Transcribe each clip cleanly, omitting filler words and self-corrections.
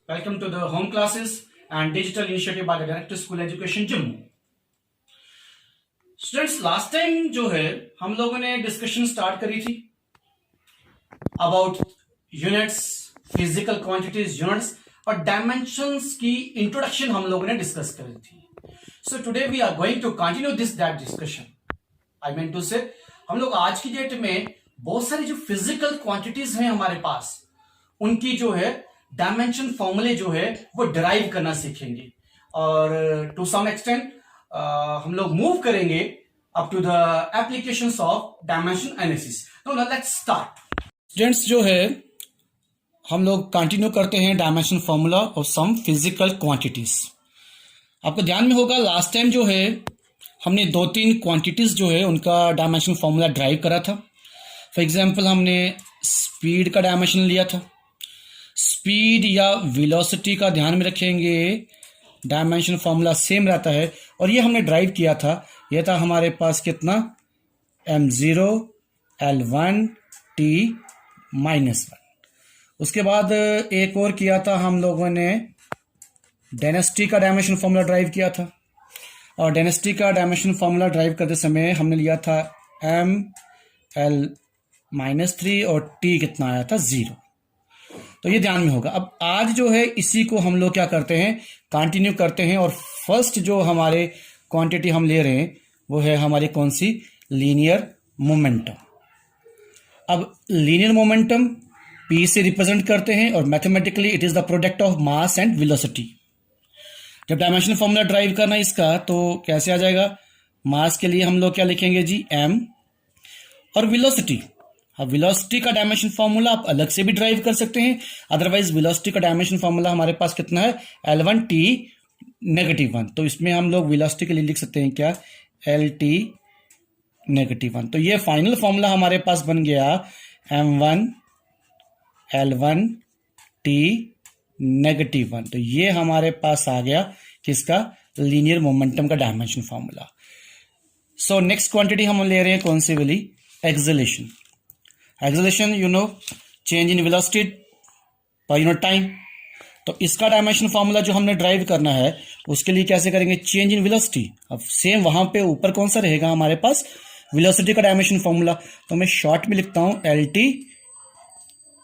Welcome to the home classes and digital initiative by the Director School Education Jammu. Students, last time जो है हम लोगों ने discussion start करी थी about units, physical quantities, units और डायमेंशंस की इंट्रोडक्शन हम लोगों ने डिस्कस करी थी। So today we are going to continue that discussion. I mean to say हम लोग आज की डेट में बहुत सारी जो फिजिकल क्वांटिटीज हैं हमारे पास, उनकी जो है डायमेंशन फॉर्मूले जो है वो डिराइव करना सीखेंगे और टू सम एक्सटेंट हम लोग मूव करेंगे up to the applications of dimension analysis. तो लेट्स स्टार्ट। स्टूडेंट्स, जो है हम लोग कंटिन्यू करते हैं dimension formula of some physical quantities. आपको ध्यान में होगा लास्ट टाइम जो है हमने 2-3 क्वांटिटीज जो है उनका डायमेंशन फॉर्मूला ड्राइव करा था। फॉर एग्जांपल हमने स्पीड का डायमेंशन लिया था। स्पीड या वेलोसिटी का ध्यान में रखेंगे, डायमेंशन फॉर्मूला सेम रहता है और ये हमने ड्राइव किया था। ये था हमारे पास कितना, m0 l1 t -1। उसके बाद एक और किया था हम लोगों ने, डेंसिटी का डायमेंशन फॉर्मूला ड्राइव किया था और डेंसिटी का डायमेंशन फॉर्मूला ड्राइव करते समय हमने लिया था m l-3 और t कितना आया था, 0। तो ये ध्यान में होगा। अब आज जो है इसी को हम लोग क्या करते हैं, कंटिन्यू करते हैं और फर्स्ट जो हमारे क्वांटिटी हम ले रहे हैं वो है हमारी कौन सी, लीनियर मोमेंटम। अब लीनियर मोमेंटम p से रिप्रेजेंट करते हैं और mathematically it is the product of mass and velocity. जब डायमेंशन फॉर्मूला ड्राइव करना इसका तो कैसे आ जाएगा, मास के लिए हम लोग क्या लिखेंगे जी, m, और वेलोसिटी। अब वेलोसिटी का डायमेंशन फॉर्मूला आप अलग से भी ड्राइव कर सकते हैं, अदरवाइज वेलोसिटी का डायमेंशन फॉर्मूला हमारे पास कितना है, l1 t -1। तो इसमें हम लोग वेलोसिटी के लिए लिख सकते हैं क्या, lt -1। तो ये फाइनल फॉर्मूला हमारे पास बन गया m1 l1 t -1। तो ये हमारे पास आ गया किसका, लीनियर मोमेंटम का dimension formula. So next quantity हम ले रहे हैं कौन सी वाली, acceleration. Acceleration you know, change in velocity per unit time. तो इसका डायमेंशन फॉर्मूला जो हमने ड्राइव करना है उसके लिए कैसे करेंगे, चेंज इन वेलोसिटी। अब सेम वहां पे ऊपर कौन सा रहेगा हमारे पास, वेलोसिटी का डायमेंशन फॉर्मूला। तो मैं शॉर्ट में लिखता हूं lt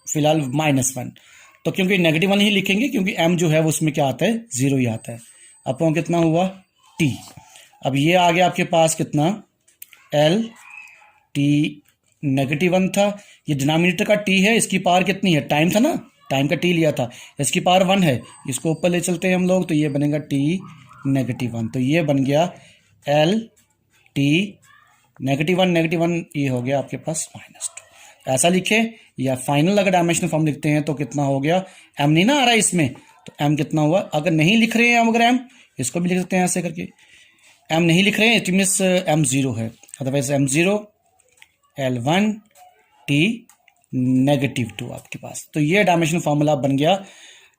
फिलहाल -1। तो क्योंकि -1 ही लिखेंगे क्योंकि m जो है वो उसमें क्या आता है, 0 ही आता है। अपॉन कितना हुआ, t। अब ये आ गया आपके पास कितना, l t -1 था। ये डिनोमिनेटर का t है, इसकी पावर कितनी है, टाइम था ना, टाइम का t लिया था, इसकी पावर 1 है। इसको ऊपर ले चलते हैं हम लोग तो ये बनेगा t -1। तो ये बन गया l t -1 ये हो गया आपके पास -2। ऐसा लिखे या फाइनल अगर डायमेंशनल फॉर्म लिखते हैं तो कितना हो गया, m नहीं ना आ रहा है इसमें, तो m कितना हुआ। अगर नहीं लिख रहे हैं हम, अगर m इसको भी लिख सकते हैं ऐसे करके, m नहीं लिख रहे हैं इट मीन्स m 0 है, अदरवाइज m0 l1 t -2 आपके पास। तो ये डायमेंशन फॉर्मूला बन गया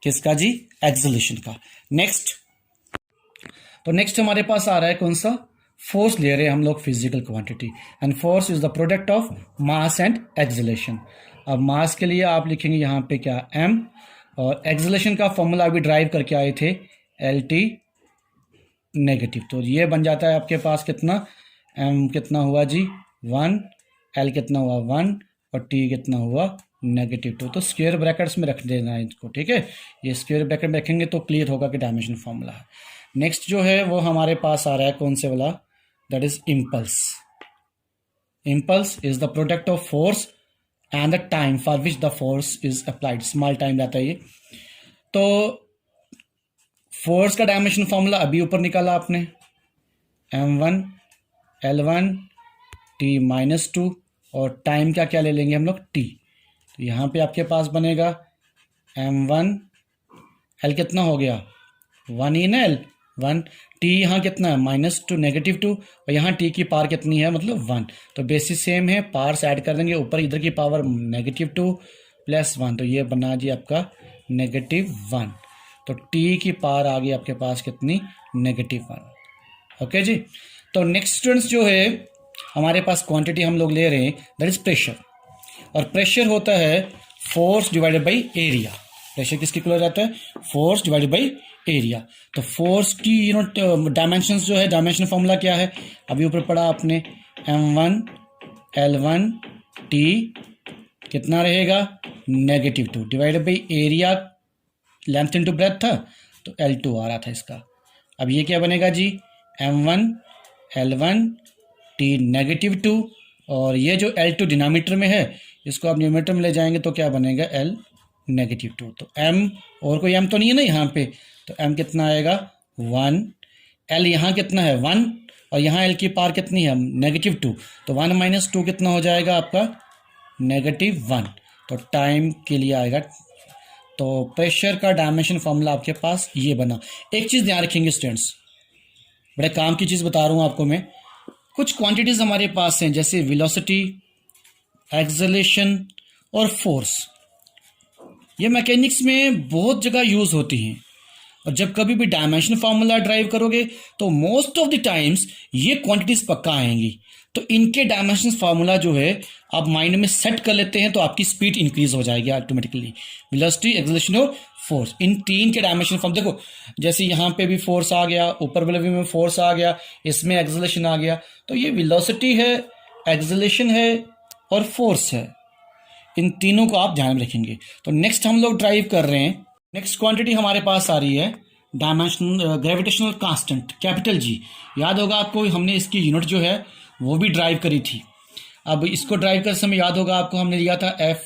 किसका जी, एक्सेलरेशन का। नेक्स्ट हमारे पास आ रहा है कौन सा, फोर्स ले रहे हैं हम लोग, physical quantity. And force is the product of mass and acceleration. अब मास के लिए आप लिखेंगे यहाँ पे क्या, m, और एक्सेलरेशन का फॉर्मूला अभी ड्राइव करके आए थे lt -। तो ये बन जाता है आपके पास कितना, m कितना हुआ जी 1, l कितना हुआ 1 और t कितना हुआ -2। तो स्क्वायर ब्रैकेट्स में रख देना है इसको, ठीक है। ये स्क्वायर ब्रैकेट में रखेंगे तो क्लियर होगा कि डायमेंशन फॉर्मूला है। नेक्स्ट जो है वो हमारे पास आ रहा है कौन से वाला, that is impulse. Impulse is the product of force and the time for which the force is applied. Small time रहता है ये। तो फोर्स का डायमेंशन फॉर्मूला अभी ऊपर निकाला आपने, m1 l1 t -2 और टाइम का क्या ले लेंगे हम लोग, t। तो यहाँ पे आपके पास बनेगा m1 l कितना हो गया, 1 ही ना, l 1, t यहाँ कितना है -2 -2 और यहाँ t की पावर कितनी है, मतलब 1। तो बेसिस सेम है, पावर्स ऐड कर देंगे, ऊपर इधर की पावर -2 + 1। तो ये बना जी आपका -1। तो t की पावर आ गई आपके पास कितनी, -1। ओके जी। तो नेक्स्ट स्टूडेंट्स जो है हमारे पास क्वांटिटी हम लोग ले रहे हैं, दैट इज प्रेशर। और प्रेशर होता है force divided by area. Pressure किसके इक्वल हो जाता है? Force divided by area. तो फोर्स की डायमेंशंस जो है, डायमेंशन फॉर्मूला क्या है? अभी ऊपर पढ़ा आपने, M1 L1 T कितना रहेगा? -2 divided by area, length into breadth था तो L2 आ रहा था इसका। अब ये क्या बनेगा जी? M1 L1 T -2, और ये जो L2 डिनोमिनेटर में है इसको आप न्यूमरेटर में ले जाएंगे तो क्या बनेगा? L -2। तो M, और कोई M तो नहीं है ना यहाँ पे, तो M कितना आएगा? 1। L यहाँ कितना है? 1, और यहाँ L की पावर कितनी है? -2। तो 1 - 2 कितना हो जाएगा आपका? -1। तो टाइम के लिए आएगा। तो प्रेशर का डायमेंशन फॉर्मूला आपके पास ये बना। एक चीज़ ध्यान रखेंगे स्टूडेंट्स, बड़े काम की चीज़ बता रहा हूँ आपको मैं। कुछ क्वांटिटीज़ हमारे पास हैं जैसे वेलोसिटी, एक्सेलरेशन और फोर्स। ये मैकेनिक्स में बहुत जगह यूज़ होती हैं, और जब कभी भी डायमेंशन फार्मूला ड्राइव करोगे तो मोस्ट ऑफ द टाइम्स ये क्वांटिटीज पक्का आएंगी। तो इनके डायमेंशन फार्मूला जो है आप माइंड में सेट कर लेते हैं तो आपकी स्पीड इंक्रीज हो जाएगी ऑटोमेटिकली। वेलोसिटी, एक्सेलरेशन और फोर्स, इन तीन के डायमेंशन फॉर्म देखो, जैसे यहाँ पे भी फोर्स आ गया, ऊपर वाले में फोर्स आ गया, इसमें एक्सेलरेशन आ गया। तो ये वेलोसिटी है, एक्सेलरेशन है और फोर्स है, इन तीनों को आप ध्यान में रखेंगे। तो नेक्स्ट हम लोग ड्राइव कर रहे हैं, नेक्स्ट क्वांटिटी हमारे पास आ रही है dimensional gravitational constant, capital G. याद होगा आपको, हमने इसकी यूनिट जो है वो भी ड्राइव करी थी। अब इसको ड्राइव करते समय याद होगा आपको, हमने लिया था एफ,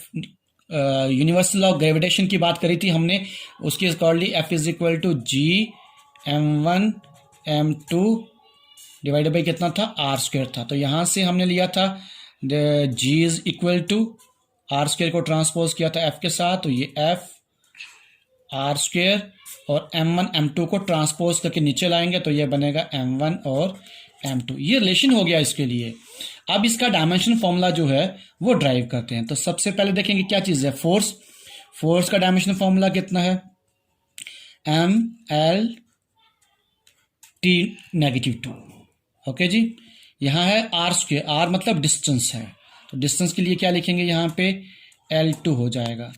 यूनिवर्सल ऑफ ग्रेविटेशन की बात करी थी हमने, उसकी accordingly F is equal to G M1 M2 divided by कितना था? R² था। तो यहाँ से हमने लिया था जी इज इक्वल टू R² को ट्रांसपोज किया था F के साथ, तो ये F R² और M1 M2 को ट्रांसपोज करके नीचे लाएंगे तो ये बनेगा M1 और M2। ये रिलेशन हो गया इसके लिए। अब इसका डायमेंशन फॉर्मूला जो है वो ड्राइव करते हैं। तो सबसे पहले देखेंगे क्या चीज़ है? फोर्स। फोर्स का डायमेंशन फॉर्मूला कितना है? ML T -2। ओके जी। यहाँ है R², R मतलब डिस्टेंस है, तो डिस्टेंस के लिए क्या लिखेंगे? यहाँ पे L2 हो जाएगा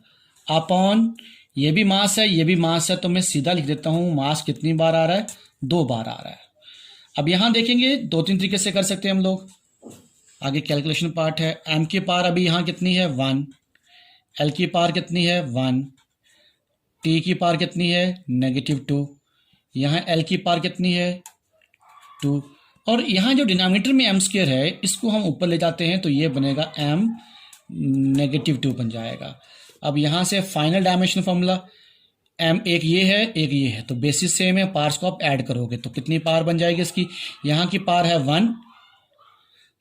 अपॉन, ये भी मास है, ये भी मास है, तो मैं सीधा लिख देता हूँ मास कितनी बार आ रहा है? 2 बार आ रहा है। अब यहाँ देखेंगे 2-3 तरीके से कर सकते हैं हम लोग। आगे कैलकुलेशन पार्ट है। M की पावर अभी यहाँ कितनी है? 1। L की पावर कितनी है? 1। T की पावर कितनी है? -2। यहाँ L की पावर कितनी है? 2। और यहाँ जो डिनोमिनेटर में M² है इसको हम ऊपर ले जाते हैं तो ये बनेगा M -2 बन जाएगा। अब यहाँ से फाइनल डायमेंशन फॉर्मूला, M एक ये है, एक ये है, तो बेसिस सेम है, पार्ट्स को आप ऐड करोगे तो कितनी पावर बन जाएगी इसकी? यहाँ की पावर है 1,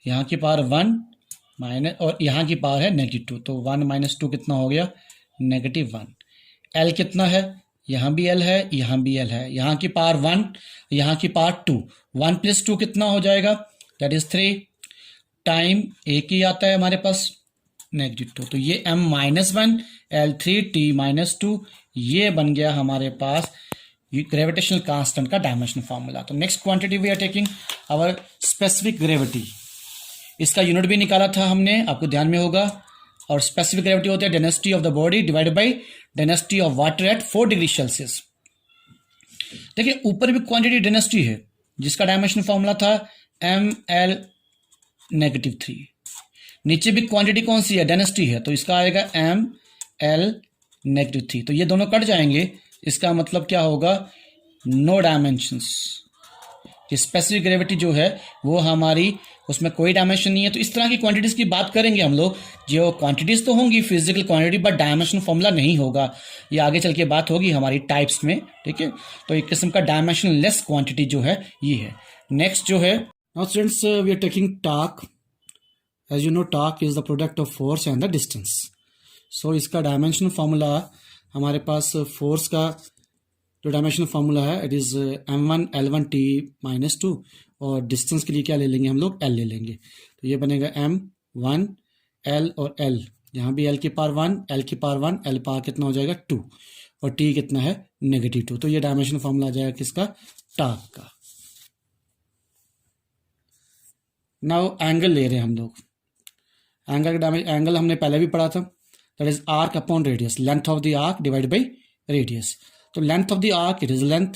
यहाँ की पावर 1 माइनस, और यहाँ की पावर है -2, तो 1 - 2 कितना हो गया? -1। L कितना है? यहाँ भी L है, यहाँ भी L है, यहाँ की पावर 1, यहाँ की पावर 2, 1 + 2 कितना हो जाएगा? That is 3। टाइम एक ही आता है हमारे पास, -2, तो ये M -1 L3 T -2, ये बन गया हमारे पास ग्रेविटेशनल कांस्टेंट का डायमेंशन फार्मूला। तो next quantity we are taking our specific gravity. इसका यूनिट भी निकाला था हमने, आपको ध्यान में होगा। और स्पेसिफिक ग्रेविटी होता है density of the body divided by density of water at 4 degree Celsius. देखिए ऊपर भी क्वांटिटी डेंसिटी है जिसका डायमेंशन फार्मूला था ML -3। नीचे भी क्वांटिटी कौन सी है? डेंसिटी है, तो इसका आएगा ML -3। तो ये दोनों कट जाएंगे, इसका मतलब क्या होगा? No dimensions. स्पेसिफिक ग्रेविटी जो है वो हमारी, उसमें कोई डायमेंशन नहीं है। तो इस तरह की क्वांटिटीज की बात करेंगे हम लोग, जो क्वांटिटीज तो होंगी physical quantity, but dimension formula नहीं होगा। ये आगे चल के बात होगी हमारी टाइप्स में, ठीक है। तो एक किस्म का डायमेंशन लेस क्वांटिटी जो है ये है। नेक्स्ट जो है, now students we are taking torque. As you know torque is the product of force and the distance. So इसका डायमेंशन फार्मूला हमारे पास, फोर्स का जो डायमेंशन फार्मूला है it is M1 L1 T -2, और डिस्टेंस के लिए क्या ले लेंगे हम लोग? L ले लेंगे। तो ये बनेगा M1 L और L, यहाँ भी L की पावर 1, L की पावर 1, L पावर कितना हो जाएगा? 2, और T कितना है? -2। तो ये डायमेंशन फार्मूला आ जाएगा किसका? टॉर्क का। नाउ एंगल ले रहे हैं हम लोग। एंगल का एंगल हमने पहले भी पढ़ा था, that is arc upon radius, length of the arc divide by radius. तो length of the arc it is length,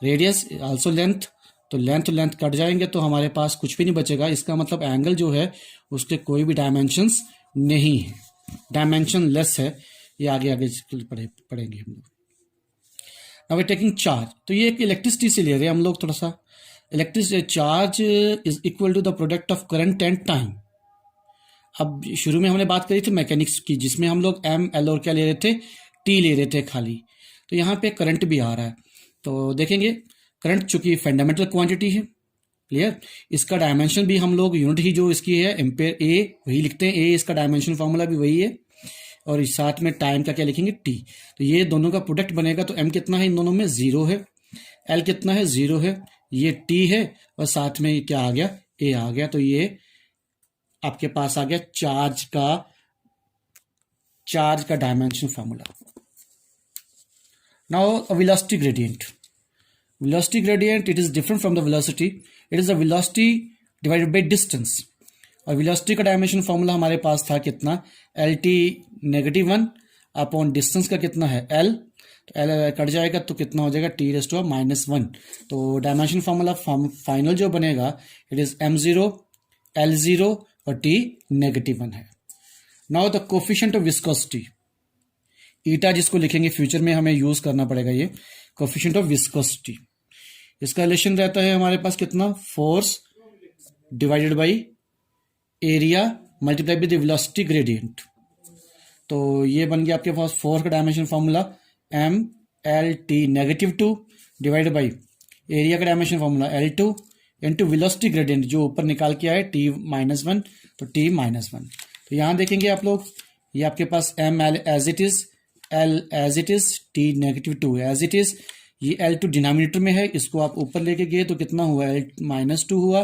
radius also length, तो लेंथ कट जाएंगे तो हमारे पास कुछ भी नहीं बचेगा। इसका मतलब एंगल जो है उसके कोई भी डायमेंशंस नहीं है, डायमेंशन लेस है। ये आगे आगे पढ़ेंगे हम लोग। नाउ वी टेकिंग चार्ज, तो ये एक इलेक्ट्रिसिटी से ले रहे हैं हम लोग थोड़ा सा। Electricity charge is equal to the product of current and time. अब शुरू में हमने बात करी थी मैकेनिक्स की, जिसमें हम लोग एम एल और क्या ले रहे थे, टी ले रहे थे खाली। तो यहाँ पे करंट भी आ रहा है, तो देखेंगे करंट चूंकि फंडामेंटल क्वांटिटी है, क्लियर। इसका डायमेंशन भी हम लोग यूनिट ही जो इसकी है एम्पेयर, ए वही लिखते हैं, ए इसका डायमेंशन फॉर्मूला भी वही है, और इस साथ में टाइम का क्या लिखेंगे, टी। तो ये दोनों का प्रोडक्ट बनेगा, तो एम कितना है इन दोनों में, 0 है, एल कितना है, 0 है, ये टी है, और साथ में क्या आ गया, ए आ गया। तो ये आपके पास आ गया चार्ज का dimension formula. Now velocity gradient. Velocity gradient, it is different from the velocity. It is the velocity divided by distance. और velocity का डायमेंशन फॉर्मूला हमारे पास था कितना, एल टी -1 अपॉन डिस्टेंस का कितना है, एल। तो एल कट जाएगा तो कितना हो जाएगा, टी रेज़ टू -1। तो डायमेंशन फॉर्मूला फाइनल जो बनेगा इट इज m0 l0 और t -1 है। Now the coefficient of viscosity, eta जिसको लिखेंगे फ्यूचर में हमें यूज करना पड़ेगा, ये कोफिशिएंट ऑफ विस्कोसिटी। इसका रिलेशन रहता है हमारे पास कितना, force divided by area multiply by the velocity gradient. तो ये बन गया आपके पास फोर्स का dimension formula m l t -2 divided by area का dimension formula L2 into velocity gradient जो ऊपर निकाल के आए t -1, तो t -1। तो यहाँ देखेंगे आप लोग, ये आपके पास m l as it is, l as it is, t -2 as it is. ये L2 डिनोमिनेटर में है, इसको आप ऊपर लेके गए तो कितना हुआ, L -2 हुआ,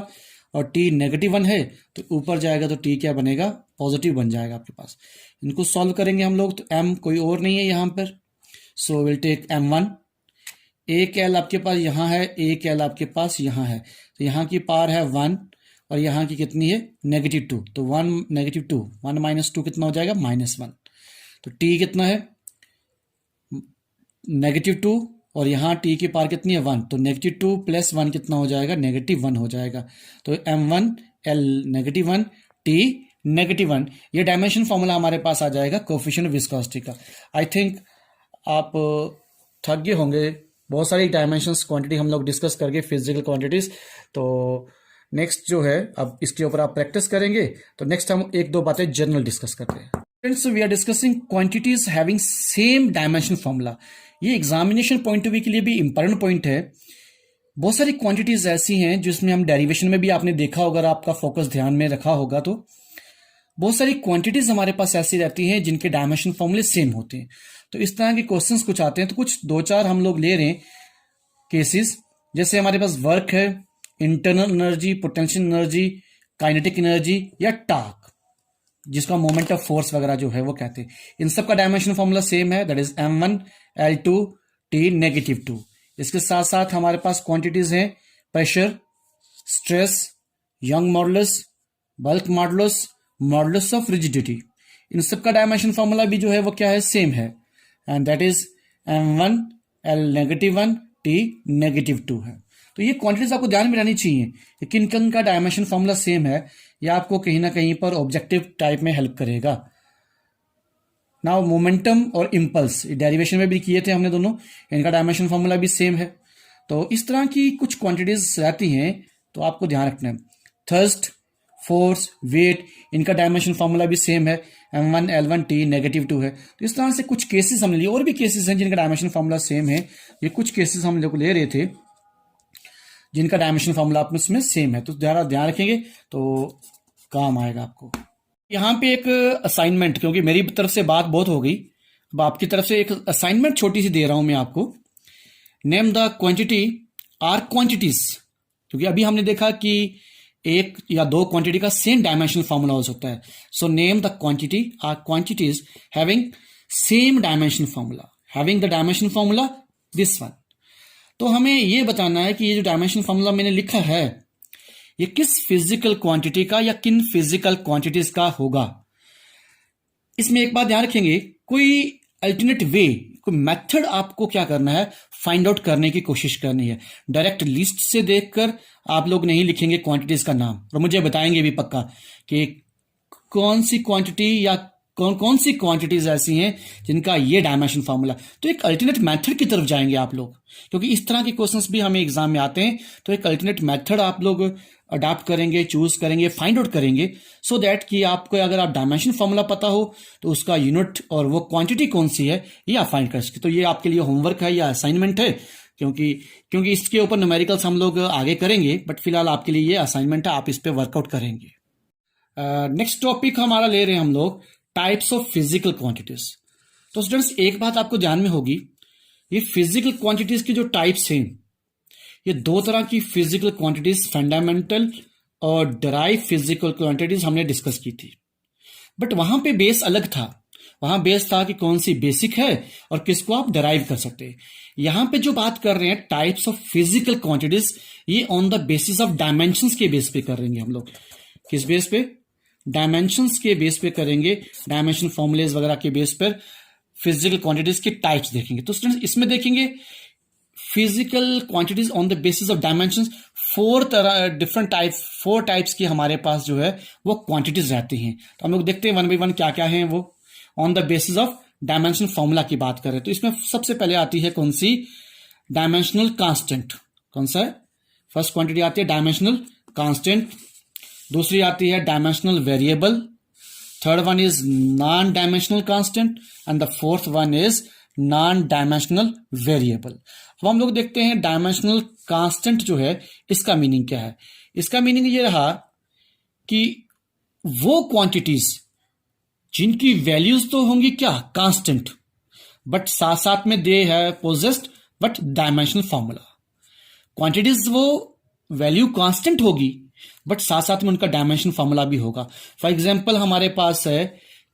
और t -1 है तो ऊपर जाएगा तो t क्या बनेगा, पॉजिटिव बन जाएगा आपके पास। इनको सॉल्व करेंगे हम लोग, तो m कोई और नहीं है यहाँ पर, सो विल टेक m1। एक l आपके पास यहाँ है, एक l आपके पास यहाँ है, तो यहाँ की पावर है 1 और यहाँ की कितनी है, -2। तो 1 -2 1 -2 कितना हो जाएगा, -1। तो t कितना है, -2, और यहाँ t की पावर कितनी है, 1। तो -2 + 1 कितना हो जाएगा, -1 हो जाएगा। तो m1 l -1 t -1, ये डायमेंशन फॉर्मूला हमारे पास आ जाएगा कोफिशिएंट ऑफ विस्कोसिटी का। आई थिंक आप थक गए होंगे, बहुत सारी डायमेंशंस क्वांटिटी हम लोग डिस्कस करके फिजिकल क्वांटिटीज। तो नेक्स्ट जो है अब इसके ऊपर आप प्रैक्टिस करेंगे, तो नेक्स्ट हम एक दो बातें जनरल डिस्कस करते हैं। Friends, we are discussing quantities having same dimension formula. ये एग्जामिनेशन पॉइंट ऑफ व्यू के लिए भी इंपॉर्टेंट पॉइंट है। बहुत सारी क्वांटिटीज ऐसी हैं जिसमें हम डेरिवेशन में भी आपने देखा होगा, अगर आपका फोकस ध्यान में रखा होगा तो बहुत सारी क्वांटिटीज हमारे पास ऐसी रहती हैं जिनके डायमेंशन फॉर्मूले सेम होते हैं। तो इस तरह के क्वेश्चंस कुछ आते हैं, तो कुछ 2-4 हम लोग ले रहे हैं केसेस। जैसे हमारे पास वर्क है, internal energy, potential energy, kinetic energy या टार्क, जिसका मोमेंट ऑफ फोर्स वगैरह जो है वो कहते हैं। इन सब का डायमेंशन फॉर्मूला सेम है, that is m1 l2 t -2। इसके साथ साथ हमारे पास क्वांटिटीज हैं pressure, stress, Young modulus, bulk modulus, modulus of rigidity. इन सब का डायमेंशन फॉर्मूला भी जो है वो क्या है, सेम है, and that is m1 l -1 t -2 है। तो ये क्वांटिटीज आपको ध्यान में रहनी चाहिए कि किन किन का डायमेंशन फॉर्मूला सेम है, या आपको कहीं ना कहीं पर ऑब्जेक्टिव टाइप में हेल्प करेगा। नाउ मोमेंटम और इम्पल्स डेरिवेशन में भी किए थे हमने दोनों, इनका डायमेंशन फॉर्मूला भी सेम है। तो इस तरह की कुछ क्वांटिटीज रहती हैं, तो आपको ध्यान रखना है। थर्स्ट, फोर्स, वेट, इनका डायमेंशन फॉर्मूला भी सेम है, m1 l1 t -2 है। तो इस तरह से कुछ केसेस हमने लिए, और भी केसेस हैं जिनका डायमेंशन फॉर्मूला सेम है। ये कुछ केसेस हम लोग ले रहे थे जिनका डायमेंशन फॉर्मूला आप इसमें सेम है, तो ज़रा ध्यान रखेंगे तो काम आएगा आपको। यहाँ पे एक असाइनमेंट, क्योंकि मेरी तरफ से बात बहुत हो गई, अब आपकी तरफ से एक असाइनमेंट छोटी सी दे रहा हूं मैं आपको। Name the quantity or quantities, क्योंकि अभी हमने देखा कि एक या दो क्वांटिटी का सेम डायमेंशनल फॉर्मूला हो सकता है। So name the quantity or quantities having same dimension formula, having the dimension formula this one. तो हमें ये बताना है कि ये जो डायमेंशन फॉर्मूला मैंने लिखा है ये किस फिजिकल क्वांटिटी का या किन फिजिकल क्वांटिटीज का होगा। इसमें एक बात ध्यान रखेंगे, कोई अल्टरनेट वे कोई मेथड आपको क्या करना है, फाइंड आउट करने की कोशिश करनी है। डायरेक्ट लिस्ट से देखकर आप लोग नहीं लिखेंगे क्वांटिटीज का नाम, और मुझे बताएंगे भी पक्का कि कौन सी क्वांटिटी या कौन कौन सी क्वांटिटीज ऐसी हैं जिनका ये डायमेंशन फार्मूला। तो एक अल्टरनेट मेथड की तरफ जाएंगे आप लोग, क्योंकि इस तरह के क्वेश्चंस भी हमें एग्जाम में आते हैं। तो एक अल्टरनेट मेथड आप लोग अडाप्ट करेंगे, चूज करेंगे, फाइंड आउट करेंगे, सो दैट कि आपको अगर आप डायमेंशन फार्मूला पता हो तो उसका यूनिट और वो क्वांटिटी कौन सी है ये आप फाइंड कर सके। तो ये आपके लिए होमवर्क है या असाइनमेंट है, क्योंकि इसके ऊपर न्यूमेरिकल्स हम लोग आगे करेंगे, बट फिलहाल आपके लिए ये असाइनमेंट है, आप इस पर वर्कआउट करेंगे। नेक्स्ट टॉपिक हमारा ले रहे हैं हम लोग टाइप्स ऑफ फिजिकल क्वांटिटीज। तो स्टूडेंट्स एक बात आपको ध्यान में होगी, ये फिजिकल क्वांटिटीज की जो टाइप्स हैं, ये दो तरह की फिजिकल क्वांटिटीज, फंडामेंटल और डराइव फिजिकल क्वांटिटीज हमने डिस्कस की थी। बट वहां पे बेस अलग था, वहां बेस था कि कौन सी बेसिक है और किसको आप डराइव कर सकते हैं। यहां पे जो बात कर रहे हैं टाइप्स ऑफ फिजिकल क्वांटिटीज, ये on the basis of dimensions के बेस पे कर रहेंगे हम लोग। किस बेस पे? डायमेंशंस के बेस पे करेंगे, डायमेंशन फॉर्मूलेज वगैरह के बेस पर फिजिकल क्वांटिटीज के टाइप्स देखेंगे। तो स्टूडेंट्स इसमें देखेंगे physical quantities on the basis of dimensions, four types की हमारे पास जो है वो क्वांटिटीज रहती हैं। तो हम लोग देखते हैं वन बाई वन क्या क्या है वो on the basis of dimension formula की बात करें। तो इसमें सबसे पहले आती है कौन सी? Dimensional constant. कौन सा है? फर्स्ट क्वांटिटी आती है डायमेंशनल कांस्टेंट, दूसरी आती है dimensional variable, third one is non dimensional constant and the fourth one is non dimensional variable. अब हम लोग देखते हैं डायमेंशनल कांस्टेंट जो है इसका मीनिंग क्या है। इसका मीनिंग ये रहा कि वो क्वांटिटीज जिनकी वैल्यूज तो होंगी क्या? कांस्टेंट, बट साथ साथ में दे है possessed but dimensional formula. Quantities वो वैल्यू कांस्टेंट होगी बट साथ साथ में उनका डायमेंशन फॉर्मूला भी होगा। फॉर एग्जांपल हमारे पास है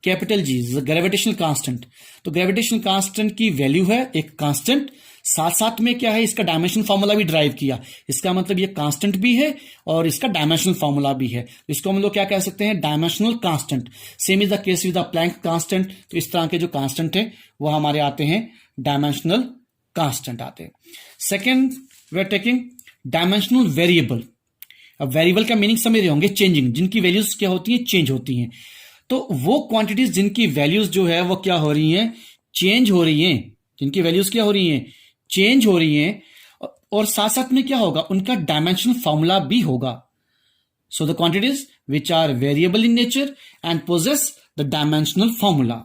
कैपिटल जी, ग्रेविटेशनल कांस्टेंट। तो ग्रेविटेशनल कांस्टेंट की वैल्यू है एक कांस्टेंट, साथ साथ में क्या है इसका डायमेंशन फॉर्मूला भी ड्राइव किया। इसका मतलब ये कांस्टेंट भी है और इसका डायमेंशनल फॉर्मूला भी है। इसको हम लोग क्या कह सकते हैं? Dimensional constant. Same is the case with the plank constant. तो इस तरह के जो कांस्टेंट है वो हमारे आते हैं डायमेंशनल कांस्टेंट आते हैं। Second we are taking dimensional variable. अब वेरिएबल का मीनिंग समझ रहे होंगे, चेंजिंग, जिनकी वैल्यूज क्या होती है? चेंज होती हैं। तो वो क्वांटिटीज जिनकी वैल्यूज जो है वो क्या हो रही हैं? चेंज हो रही हैं। जिनकी वैल्यूज क्या हो रही हैं? चेंज हो रही हैं, और साथ साथ में क्या होगा? उनका डायमेंशनल फॉर्मूला भी होगा। So the quantities which are variable in nature and possess the dimensional formula.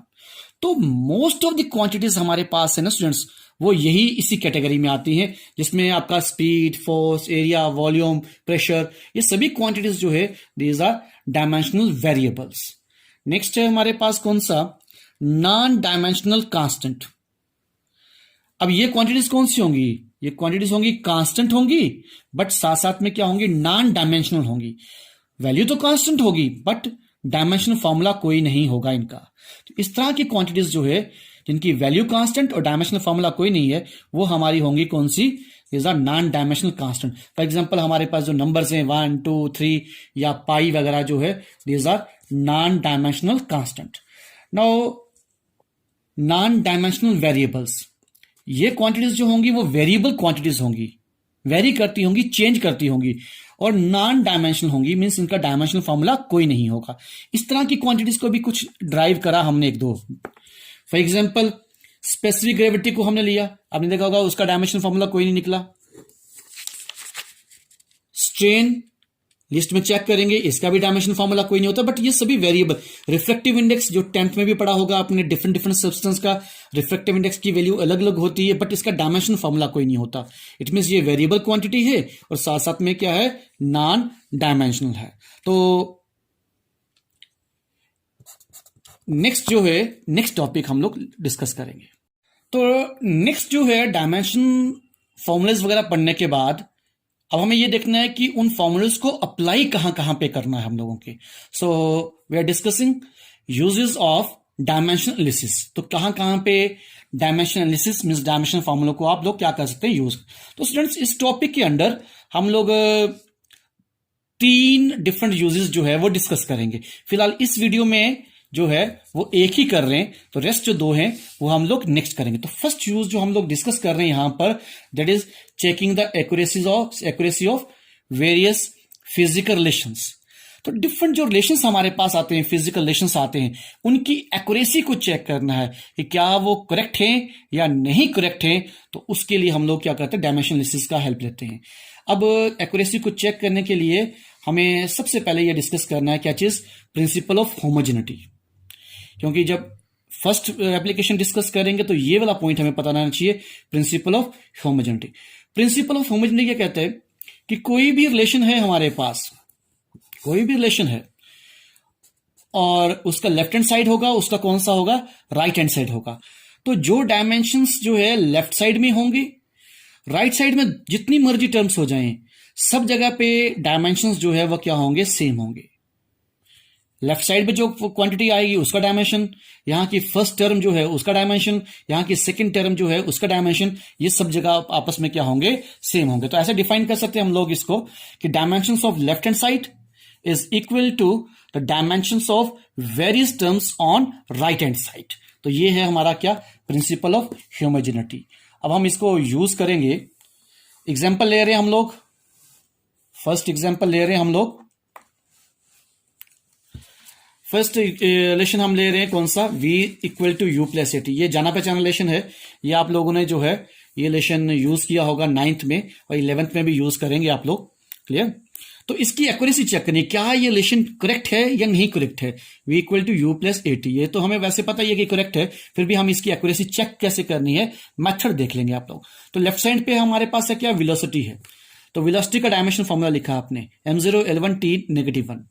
तो मोस्ट ऑफ द क्वांटिटीज हमारे पास है ना स्टूडेंट्स, वो यही इसी कैटेगरी में आती हैं, जिसमें आपका speed, force, area, volume, pressure, ये सभी क्वांटिटीज जो है these are dimensional variables. Next है हमारे पास कौन सा? Non dimensional constant. अब ये क्वांटिटीज कौन सी होंगी? ये क्वांटिटीज होंगी कांस्टेंट होंगी, बट साथ साथ में क्या होंगी? नॉन डायमेंशनल होंगी। वैल्यू तो कांस्टेंट होगी बट डायमेंशनल फॉर्मूला कोई नहीं होगा इनका। तो इस तरह की क्वांटिटीज जो है जिनकी वैल्यू कांस्टेंट और डायमेंशनल फॉर्मूला कोई नहीं है, वो हमारी होंगी कौन सी? These are non dimensional constant. For example हमारे पास जो नंबर्स हैं 1, 2, 3 या पाई वगैरह जो है, these are non dimensional constant. Now non dimensional variables, ये क्वांटिटीज जो होंगी वो वेरिएबल क्वांटिटीज होंगी, वेरी करती होंगी, चेंज करती होंगी, और नॉन डायमेंशनल होंगी, मींस इनका डायमेंशनल फॉर्मूला कोई नहीं होगा। इस तरह की क्वांटिटीज को भी कुछ ड्राइव करा हमने एक दो। फॉर एग्जाम्पल स्पेसिफिक ग्रेविटी को हमने लिया, आपने देखा होगा उसका डायमेंशनल फॉर्मूला कोई नहीं निकला। स्ट्रेन लिस्ट में चेक करेंगे, इसका भी डायमेंशनल फॉर्मूला कोई नहीं होता, बट ये सभी वेरिएबल। रिफ्रैक्टिव इंडेक्स जो 10th में भी पढ़ा होगा आपने, डिफरेंट डिफरेंट सब्सटेंस का रिफ्रैक्टिव इंडेक्स की वैल्यू अलग अलग होती है, बट इसका डायमेंशनल फॉर्मूला कोई नहीं होता। इट मींस ये वेरिएबल क्वांटिटी है और साथ साथ में क्या है? नॉन डायमेंशनल है। तो नेक्स्ट जो है, नेक्स्ट टॉपिक हम लोग डिस्कस करेंगे। तो नेक्स्ट जो है डायमेंशन फॉर्मूलेज वगैरह पढ़ने के बाद अब हमें ये देखना है कि उन फॉर्मूलेज को अप्लाई कहां कहां पे करना है हम लोगों के। So we are discussing uses of dimension analysis. तो कहां कहां पे dimension analysis means dimension formula को आप लोग क्या कर सकते हैं? यूज। तो स्टूडेंट्स इस टॉपिक के अंडर हम लोग 3 डिफरेंट यूजेस जो है वो डिस्कस करेंगे। फिलहाल इस वीडियो में जो है वो एक ही कर रहे हैं, तो रेस्ट जो 2 हैं वो हम लोग नेक्स्ट करेंगे। तो फर्स्ट यूज जो हम लोग डिस्कस कर रहे हैं यहां पर, that is checking the accuracy of various physical relations. तो डिफरेंट जो रिलेशंस हमारे पास आते हैं, फिजिकल रिलेशंस आते हैं, उनकी एक्यूरेसी को चेक करना है कि क्या वो करेक्ट है या नहीं करेक्ट है। तो उसके लिए हम लोग क्या करते हैं, डायमेंशन एनालिसिस का हेल्प लेते हैं। अब एक्यूरेसी को चेक करने के लिए हमें सबसे पहले ये डिस्कस करना है क्या चीज, प्रिंसिपल ऑफ होमोजेनिटी। क्योंकि जब फर्स्ट एप्लीकेशन डिस्कस करेंगे तो ये वाला पॉइंट हमें पता रहना चाहिए, principle of homogeneity. Principle of homogeneity क्या कहते हैं कि कोई भी रिलेशन है हमारे पास, कोई भी रिलेशन है और उसका लेफ्ट हैंड साइड होगा, उसका कौन सा होगा, राइट हैंड साइड होगा। तो जो डायमेंशंस जो है लेफ्ट साइड में होंगे, राइट साइड में जितनी मर्जी टर्म्स हो जाएं, सब जगह पे डायमेंशंस जो है वह क्या होंगे, सेम होंगे। लेफ्ट साइड पे जो क्वांटिटी आएगी उसका डायमेंशन, यहां की फर्स्ट टर्म जो है उसका डायमेंशन, यहां की सेकंड टर्म जो है उसका डायमेंशन, ये सब जगह आपस में क्या होंगे, सेम होंगे। तो ऐसे डिफाइन कर सकते हैं हम लोग इसको कि dimensions of left hand side is equal to the dimensions of various terms on right hand side। तो ये है हमारा क्या, प्रिंसिपल ऑफ होमोजेनिटी। अब हम इसको यूज करेंगे, एग्जांपल ले रहे हैं हम लोग, फर्स्ट एग्जांपल ले रहे हैं हम लोग, फर्स्ट रिलेशन हम ले रहे हैं कौन सा, v equal to u plus a t. ये जाना पहचाना रिलेशन है, ये आप लोगों ने जो है ये रिलेशन यूज किया होगा 9th में और 11th में भी यूज करेंगे आप लोग, क्लियर। तो इसकी एक्यूरेसी चेक करनी, क्या ये रिलेशन करेक्ट है या नहीं करेक्ट है, v equal to u plus a t. ये तो हमें वैसे पता ही है कि करेक्ट है, फिर भी हम इसकी एक्यूरेसी चेक कैसे करनी है, मेथड देख लेंगे आप लोग। तो लेफ्ट साइड पे हमारे पास है क्या, वेलोसिटी है। तो वेलोसिटी का डायमेंशन फॉर्मूला लिखा आपने, m0 L1 t -1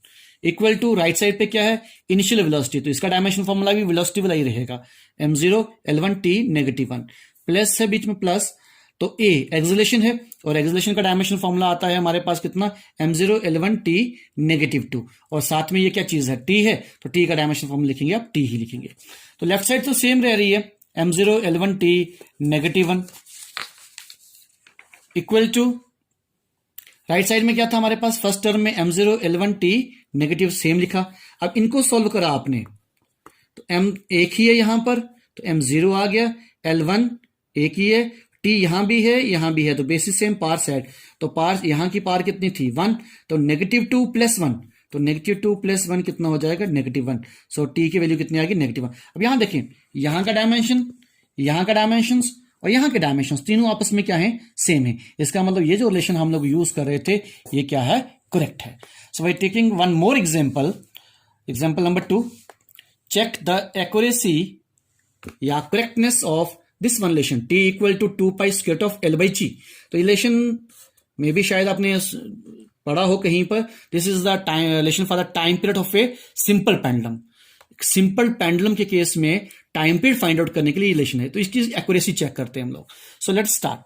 equal to right side पे क्या है, इनिशियल वेलोसिटी। तो इसका डायमेंशन फॉर्मूला भी वेलोसिटी वाला ही रहेगा, m0 L1 t -1, प्लस है बीच में प्लस, तो a एक्सेलरेशन है और एक्सेलरेशन का डायमेंशन फॉर्मूला आता है हमारे पास कितना, m0 L1 t -2, और साथ में ये क्या चीज है, t है, तो t का डायमेंशन फॉर्मूला लिखेंगे आप t ही लिखेंगे। तो लेफ्ट साइड तो सेम रह रही है, m0 L1 t -1 equal to right side में क्या था हमारे पास, फर्स्ट टर्म में m0 L1 t negative same लिखा। अब इनको सॉल्व करा आपने, तो m एक ही है यहां पर, तो m0 आ गया, L1 एक ही है, t यहां भी है यहां भी है, तो बेसिस सेम, पार साइड, तो पार यहां की पार कितनी थी 1, तो -2 + 1, तो -2 + 1 कितना हो जाएगा, -1। सो t की वैल्यू कितनी आएगी, -1। अब यहां देखें, यहां का डायमेंशन, यहां का डायमेंशन और यहां के डायमेंशन तीनों आपस में क्या है, सेम है। इसका मतलब ये जो रिलेशन हम लोग यूज कर रहे थे ये क्या है, करेक्ट है। So by taking one more example number 2, check the accuracy या correctness of this one relation t equal to 2 pi square of L/g। तो रिलेशन में भी शायद आपने पढ़ा हो कहीं पर, this is the time relation for the time period of a simple pendulum. Simple pendulum के केस में टाइम पीरियड फाइंड आउट करने के लिए रिलेशन है, तो इसकी एक्यूरेसी चेक करते हैं हम लोग। So let's start,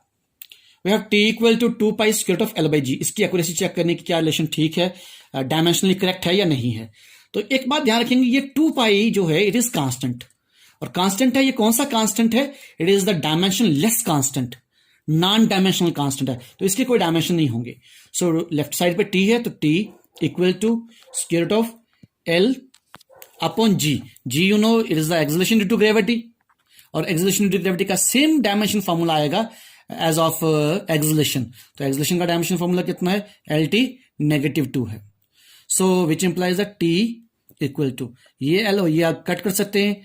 we have t equal to 2 pi square of L/g। इसकी एक्यूरेसी चेक करने की क्या रिलेशन ठीक है, डायमेंशनली करेक्ट है या नहीं है। तो एक बात ध्यान रखेंगे, ये 2 पाई जो है इट इज कांस्टेंट, और कांस्टेंट है, ये कौन सा कांस्टेंट है, it is the dimensionless constant, non dimensional constant है, तो इसके कोई डायमेंशन नहीं होंगे। सो लेफ्ट साइड पे t है, तो t equal to square root of L upon g। g you know it is the acceleration due to gravity, और एक्सेलरेशन ड्यू टू ग्रेविटी का सेम डायमेंशन फॉर्मूला आएगा as of acceleration. तो acceleration का dimension formula कितना है, LT -2 है। So which implies the t equal to, ये L ये आप कट कर सकते हैं,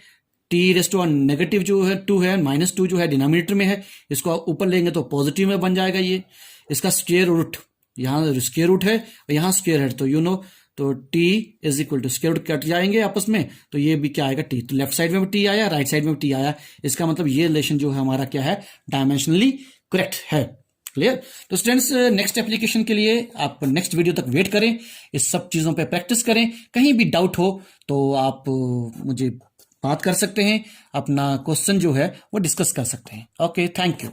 t⁻² जो है 2 है, -2 जो है डिनोमिनेटर में है, इसको आप ऊपर लेंगे तो पॉजिटिव में बन जाएगा। ये इसका स्क्वायर रूट, यहाँ स्क्वायर रूट है और यहाँ स्क्वायर है, तो यू नो, तो t is equal to square root cut जाएंगे आपस में, तो ये भी क्या आएगा t। तो लेफ्ट साइड में भी t आया, राइट साइड में भी t आया, इसका मतलब ये रिलेशन जो है हमारा क्या है, डायमेंशनली करेक्ट है। क्लियर। तो स्टूडेंट्स नेक्स्ट एप्लीकेशन के लिए आप नेक्स्ट वीडियो तक वेट करें, इस सब चीजों पे प्रैक्टिस करें। कहीं भी डाउट हो तो आप मुझे बात कर सकते हैं, अपना क्वेश्चन जो है वो डिस्कस कर सकते हैं। Okay, thank you.